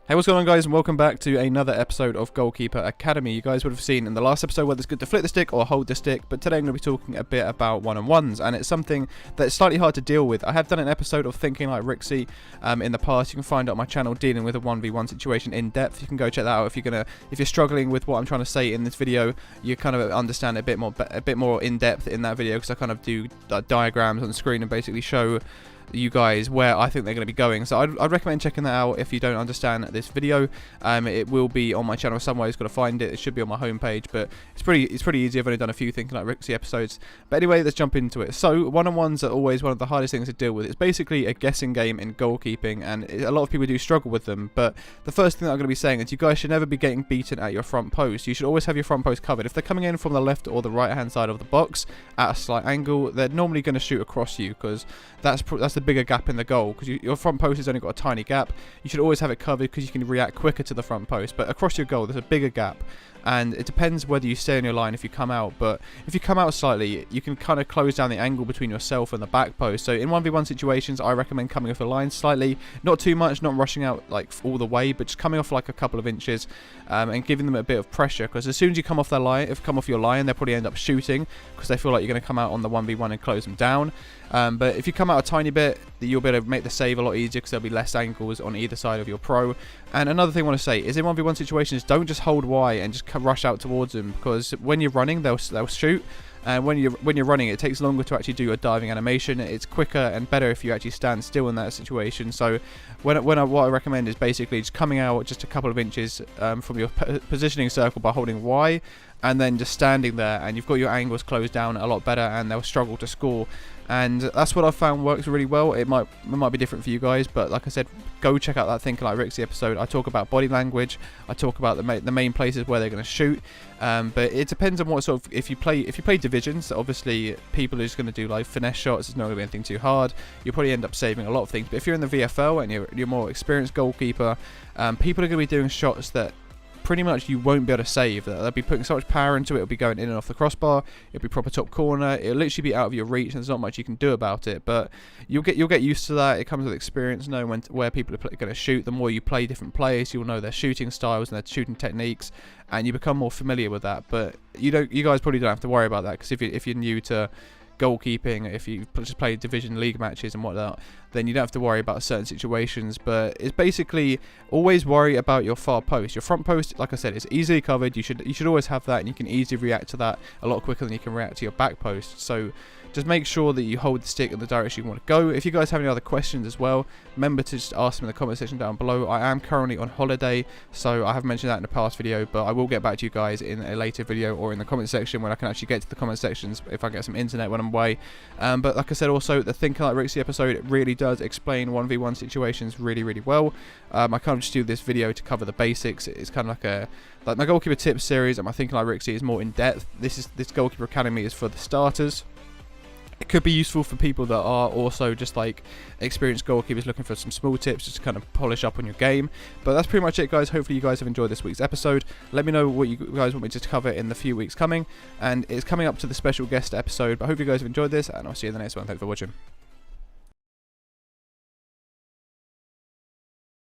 Hey, what's going on, guys, and welcome back to another episode of Goalkeeper Academy. You guys would have seen in the last episode whether it's good to flick the stick or hold the stick, but today I'm going to be talking a bit about one-on-ones, and it's something that's slightly hard to deal with. I have done an episode of Thinking Like Rixy in the past. You can find it on my channel, dealing with a 1v1 situation in depth. You can go check that out if you're struggling with what I'm trying to say in this video. You kind of understand a bit more in depth in that video, because I kind of do diagrams on the screen and basically show you guys where I think they're going to be going. So I'd recommend checking that out if you don't understand this video. It will be on my channel somewhere. You've got to find it. It should be on my homepage, but it's pretty easy. I've only done a few Thinking Like Rixy episodes. But anyway, let's jump into it. So one-on-ones are always one of the hardest things to deal with. It's basically a guessing game in goalkeeping, and a lot of people do struggle with them. But the first thing that I'm going to be saying is you guys should never be getting beaten at your front post. You should always have your front post covered. If they're coming in from the left or the right hand side of the box at a slight angle, they're normally going to shoot across you, because that's the bigger gap in the goal, because your front post has only got a tiny gap. You should always have it covered because you can react quicker to the front post, but across your goal there's a bigger gap, and it depends whether you stay on your line if you come out. But if you come out slightly, you can kind of close down the angle between yourself and the back post. So in 1v1 situations, I recommend coming off the line slightly, not too much, not rushing out like all the way, but just coming off like a couple of inches, and giving them a bit of pressure, because as soon as you come off their line, your line, they'll probably end up shooting because they feel like you're going to come out on the 1v1 and close them down. But if you come out a tiny bit, you'll be able to make the save a lot easier, because there'll be less angles on either side of your pro. And another thing I want to say is, in 1v1 situations, don't just hold Y and just rush out towards them, because when you're running, they'll shoot. And when you're running, it takes longer to actually do a diving animation. It's quicker and better if you actually stand still in that situation. So what I recommend is basically just coming out just a couple of inches from your positioning circle by holding Y, and then just standing there, and you've got your angles closed down a lot better, and they'll struggle to score. And that's what I've found works really well. It might be different for you guys, but like I said, go check out that Thinking Like Rixy episode. I talk about body language. I talk about the main places where they're going to shoot. But it depends on what sort of, if you play divisions, obviously people are just going to do like finesse shots. It's not going to be anything too hard. You'll probably end up saving a lot of things. But if you're in the VFL and you're more experienced goalkeeper, people are going to be doing shots that pretty much you won't be able to save. They'll be putting so much power into it. It'll be going in and off the crossbar. It'll be proper top corner. It'll literally be out of your reach, and there's not much you can do about it. But you'll get used to that. It comes with experience, knowing where people are going to shoot. The more you play different players, you'll know their shooting styles and their shooting techniques, and you become more familiar with that. But you guys probably don't have to worry about that, because if you're new to goalkeeping, if you just play division league matches and whatnot, then you don't have to worry about certain situations. But it's basically always worry about your far post. Your front post, like I said, is easily covered. You should always have that, and you can easily react to that a lot quicker than you can react to your back post. So just make sure that you hold the stick in the direction you want to go. If you guys have any other questions as well, remember to just ask them in the comment section down below. I am currently on holiday, so I haven't mentioned that in the past video, but I will get back to you guys in a later video, or in the comment section when I can actually get to the comment sections if I get some internet when I'm away. But like I said, also the Thinking Like Rixy episode, it really does explain 1v1 situations really well. I kind of just do this video to cover the basics. It's kind of like my goalkeeper tips series, and my Thinking Like Rixy is more in depth. This Goalkeeper Academy is for the starters. It could be useful for people that are also just like experienced goalkeepers looking for some small tips just to kind of polish up on your game. But that's pretty much it, guys. Hopefully you guys have enjoyed this week's episode. Let me know what you guys want me to cover in the few weeks coming, and it's coming up to the special guest episode. But I hope you guys have enjoyed this, and I'll see you in the next one. Thanks for watching.